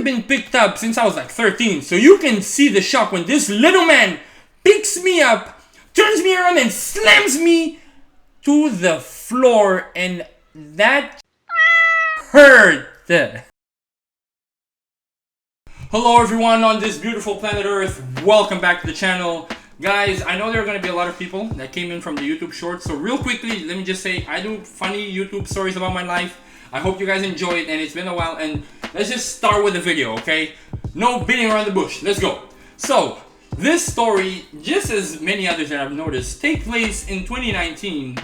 been picked up since I was like 13, so you can see the shock when this little man picks me up, turns me around, and slams me to the floor, and that hurt. Hello everyone on this beautiful planet Earth, welcome back to the channel. Guys, I know there are going to be a lot of people that came in from the YouTube shorts, so real quickly, let me just say, I do funny YouTube stories about my life. I hope you guys enjoy it, and it's been a while, and let's just start with the video, okay? No beating around the bush, let's go. So, this story, just as many others that I've noticed, take place in 2019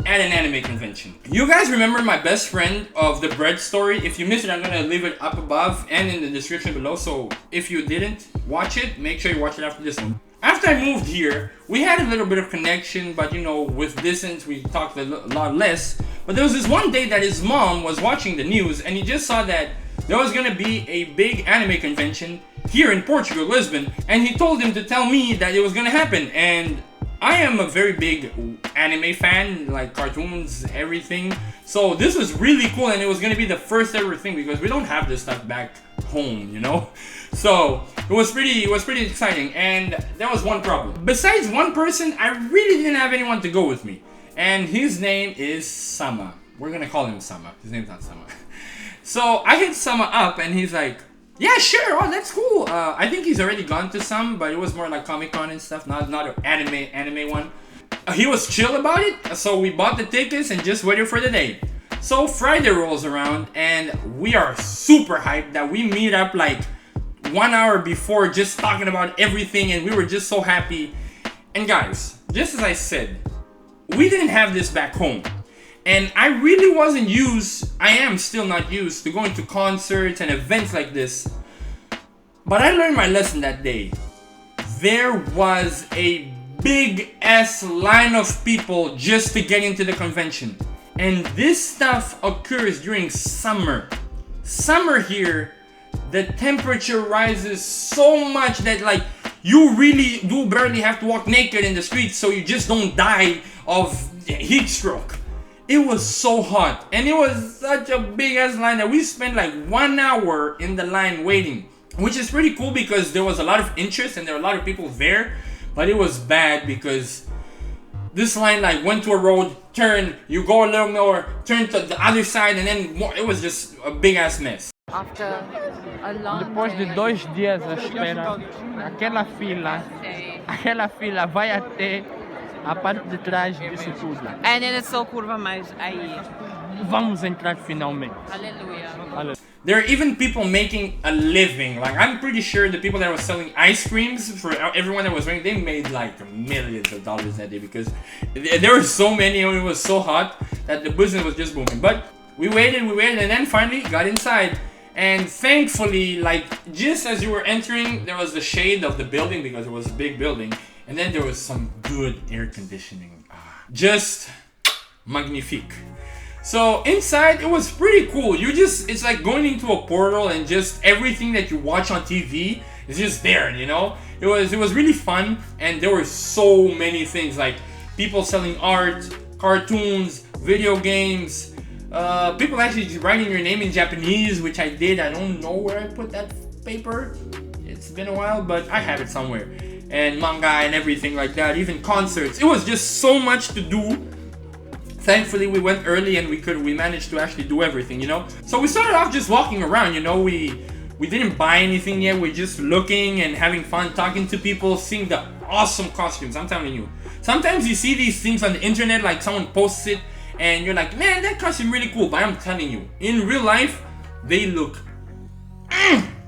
at an anime convention. You guys remember my best friend of the bread story? If you missed it, I'm gonna leave it up above and in the description below, so if you didn't watch it, make sure you watch it after this one. After I moved here, we had a little bit of connection, but you know, with distance, we talked a lot less. But there was this one day that his mom was watching the news, and he just saw that there was gonna be a big anime convention here in Portugal, Lisbon, and he told him to tell me that it was gonna happen. And I am a very big anime fan, like cartoons, everything. So this was really cool, and it was gonna be the first ever thing because we don't have this stuff back home, you know. So it was pretty exciting, and there was one problem. Besides one person, I really didn't have anyone to go with me, and his name is Sama. We're gonna call him Sama. His name's not Sama. So I hit Sama up, and he's like, "Yeah, sure. Oh, that's cool." I think he's already gone to some, but it was more like Comic-Con and stuff, not an anime one. He was chill about it, so we bought the tickets and just waited for the day. So Friday rolls around, and we are super hyped that we meet up like 1 hour before, just talking about everything, and we were just so happy. And guys, just as I said, we didn't have this back home. And I really wasn't used, I am still not used to going to concerts and events like this. But I learned my lesson that day. There was a big ass line of people just to get into the convention. And this stuff occurs during summer. Summer here, the temperature rises so much that like you really do barely have to walk naked in the streets, so you just don't die of heat stroke. It was so hot, and it was such a big ass line that we spent like 1 hour in the line waiting, which is pretty cool because there was a lot of interest and there were a lot of people there. But it was bad because this line like went to a road, turn, you go a little more, turn to the other side, and then more, it was just a big ass mess. After a long Depois de 2 dias à espera, aquela fila vai até a parte de trás disso tudo. And then it's so curva mais aí. Vamos entrar finalmente. Hallelujah. There are even people making a living. Like, I'm pretty sure the people that were selling ice creams for everyone that was waiting, they made like millions of dollars that day because there were so many and it was so hot that the business was just booming. But we waited, and then finally got inside. And thankfully, like, just as you were entering, there was the shade of the building because it was a big building. And then there was some good air conditioning. Just magnifique. So inside, it was pretty cool. It's like going into a portal, and just everything that you watch on TV is just there, you know? It was really fun, and there were so many things, like people selling art, cartoons, video games, people actually writing your name in Japanese, which I did. I don't know where I put that paper. It's been a while, but I have it somewhere. And manga and everything like that, even concerts. It was just so much to do. Thankfully, we went early and we managed to actually do everything, you know? So we started off just walking around, you know? We didn't buy anything yet. We're just looking and having fun, talking to people, seeing the awesome costumes. I'm telling you. Sometimes you see these things on the internet, like someone posts it, and you're like, man, that costume really cool. But I'm telling you, in real life, they look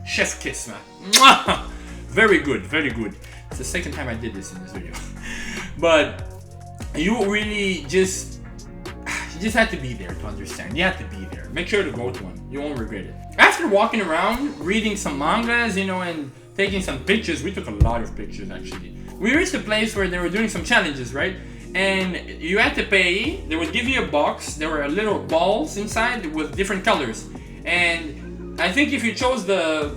chef's kiss, man. Mwah! Very good, very good. It's the second time I did this in this video. But you really just had to be there to understand. You had to be there. Make sure to go to one. You won't regret it. After walking around, reading some mangas, you know, and taking some pictures, we took a lot of pictures actually. We reached a place where they were doing some challenges, right? And you had to pay. They would give you a box. There were little balls inside with different colors. And I think if you chose the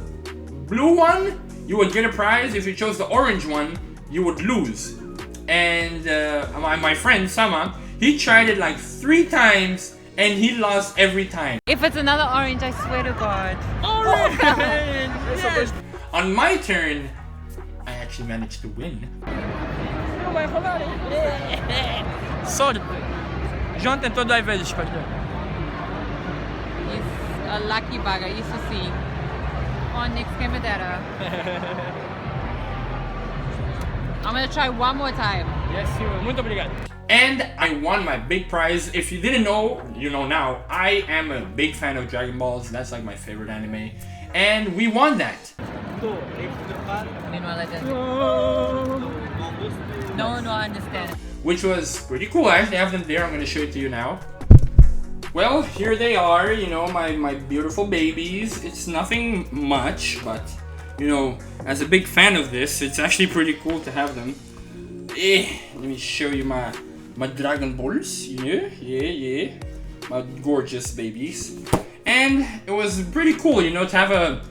blue one, you would get a prize. If you chose the orange one, you would lose. And my friend Sama, he tried it like 3 times and he lost every time. If it's another orange, I swear to God. Orange! turn. On my turn, I actually managed to win. Sorte. João tentou 2 vezes, pastor. Isso, a lucky bugger, isso sim. Oh, Nick, quem me dera. I'm gonna try one more time. Yes, senhor. Muito obrigado. And I won my big prize. If you didn't know, you know now. I am a big fan of Dragon Balls. That's like my favorite anime. And we won that. Meanwhile, I didn't. No one will understand. Which was pretty cool. I actually have them there. I'm going to show it to you now. Well, here they are, you know, my beautiful babies. It's nothing much, but, you know, as a big fan of this, it's actually pretty cool to have them. Let me show you my Dragon Balls. Yeah. My gorgeous babies. And it was pretty cool, you know, to have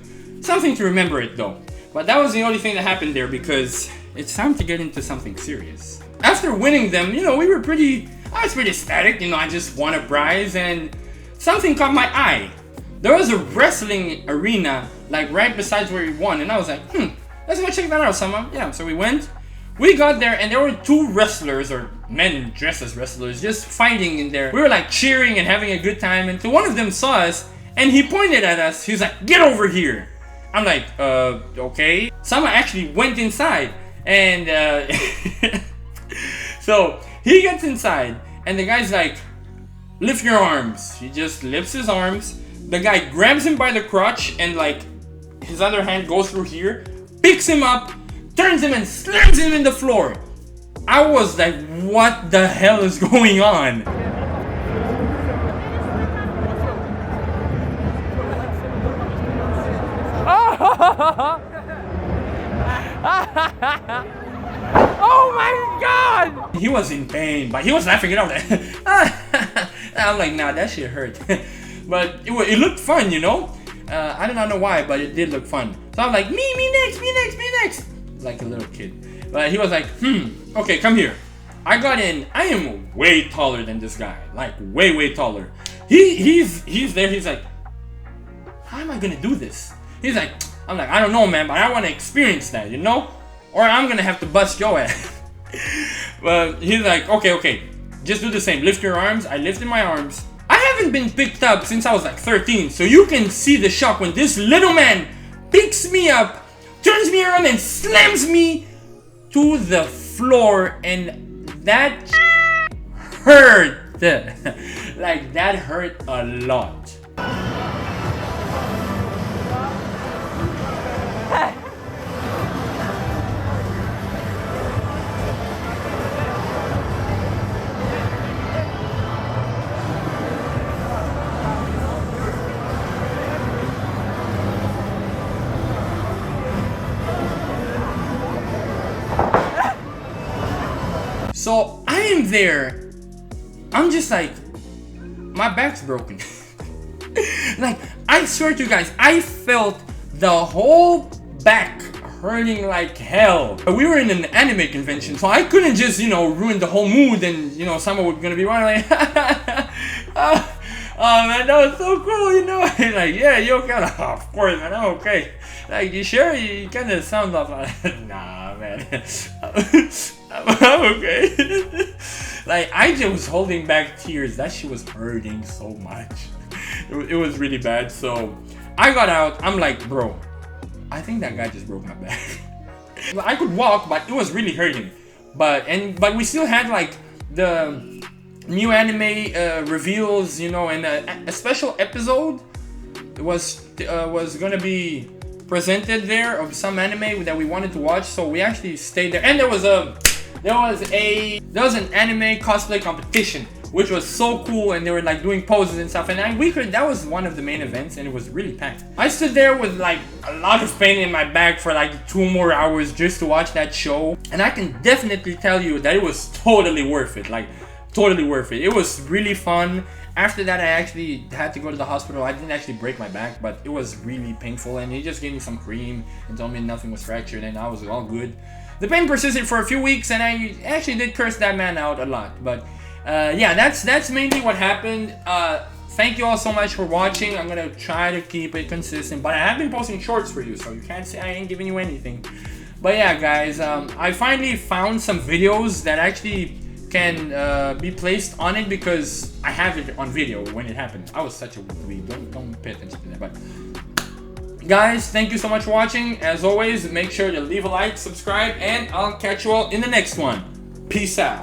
something to remember it though. But that was the only thing that happened there because it's time to get into something serious. After winning them, you know, I was pretty ecstatic, you know, I just won a prize and something caught my eye. There was a wrestling arena like right beside where we won and I was like, let's go check that out, Sama. Yeah, so we went. We got there and there were 2 wrestlers or men dressed as wrestlers just fighting in there. We were like cheering and having a good time until one of them saw us and he pointed at us. He was like, get over here. I'm like, okay. Sama actually went inside and so he gets inside and the guy's like, lift your arms. He just lifts his arms. The guy grabs him by the crotch and like his other hand goes through here, picks him up, turns him and slams him in the floor. I was like, what the hell is going on? Oh my god! He was in pain, but he was laughing it out. I'm like, nah, that shit hurt. But it looked fun, you know? I do not know why, but it did look fun. So I'm like, me next. Like a little kid. But he was like, okay, come here. I got in. I am way taller than this guy. Like, way taller. He's there. He's like, how am I gonna do this? He's like, I'm like, I don't know, man, but I want to experience that, you know? Or I'm gonna have to bust your ass. But he's like, okay, just do the same. Lift your arms. I lifted my arms. I haven't been picked up since I was like 13, so you can see the shock when this little man picks me up, turns me around and slams me to the floor, and that hurt. Like, that hurt a lot. So I am there. I'm just like, my back's broken. Like, I swear to you guys, I felt the whole back hurting like hell. We were in an anime convention, so I couldn't just, you know, ruin the whole mood and, you know, someone was gonna be running like, oh man, that was so cool, you know? Like, yeah, you okay? Like, oh, of course, man, I'm okay. Like, you sure? You kind of sound off like, nah, man. I'm okay. Like, I just was holding back tears. That shit was hurting so much. It was really bad. So I got out. I'm like, bro, I think that guy just broke my back. I could walk, but it was really hurting. But we still had like the new anime reveals, you know, and a special episode was gonna be presented there of some anime that we wanted to watch. So we actually stayed there, and there was an anime cosplay competition, which was so cool, and they were like doing poses and stuff, and that was one of the main events, and it was really packed. I stood there with like a lot of pain in my back for like 2 more hours just to watch that show, and I can definitely tell you that it was totally worth it. Like, totally worth it. It was really fun. After that, I actually had to go to the hospital. I didn't actually break my back, but it was really painful, and he just gave me some cream and told me nothing was fractured, and I was all good. The pain persisted for a few weeks, and I actually did curse that man out a lot. But yeah, that's mainly what happened. thank you all so much for watching. I'm gonna try to keep it consistent, but I have been posting shorts for you, so you can't say I ain't giving you anything. But yeah, guys, I finally found some videos that actually can be placed on it because I have it on video when it happened. I was such a weeb. Don't pay attention to that. But guys, thank you so much for watching. As always, make sure to leave a like, subscribe, and I'll catch you all in the next one. Peace out.